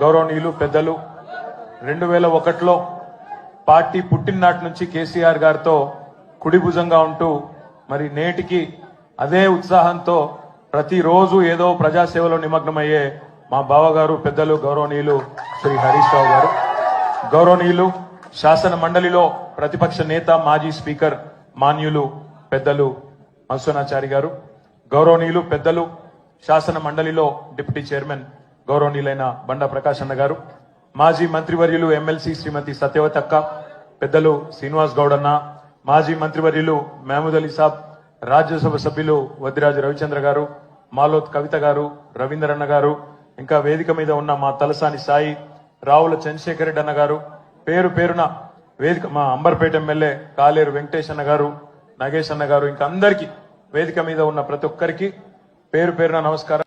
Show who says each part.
Speaker 1: గౌరవనీయులు పెద్దలు 2001లో పార్టీ పుట్టిననాటి నుంచి కేసీఆర్ గారితో కుడి భుజంగా ఉంటూ మరి నేటికి అదే ఉత్సాహంతో ప్రతిరోజు ఏదో ప్రజాసేవలో నిమగ్నమయ్యే మా బావగారు పెద్దలు గౌరవనీయులు శ్రీ హరీష్ రావు గారు, గౌరవనీయులు శాసన మండలిలో ప్రతిపక్ష నేత మాజీ స్పీకర్ మాన్యులు పెద్దలు మధుసూదనాచారి గారు, గౌరవనీయులు పెద్దలు శాసన మండలిలో డిప్యూటీ చైర్మన్ గౌరవనీయులైన బండా ప్రకాష్ అన్న గారు, మాజీ మంత్రివర్యులు ఎమ్మెల్సీ శ్రీమతి సత్యవతి అక్క, పెద్దలు శ్రీనివాస్ గౌడ్ అన్న, మాజీ మంత్రివర్యులు మహమూద్ అలీ సాబ్, రాజ్యసభ సభ్యులు వద్దిరాజు రవిచంద్ర గారు, మాలోత్ కవిత గారు, రవీందర్ అన్న గారు, ఇంకా వేదిక మీద ఉన్న మా తలసాని సాయి, రావుల చంద్రశేఖర్ రెడ్డి అన్న గారు, పేరు పేరున వేదిక మా అంబర్పేట ఎమ్మెల్యే కాలేరు వెంకటేష్ అన్న గారు, నగేష్ అన్న గారు, ఇంకా అందరికీ వేదిక మీద ఉన్న ప్రతి ఒక్కరికి పేరు పేరున నమస్కారం.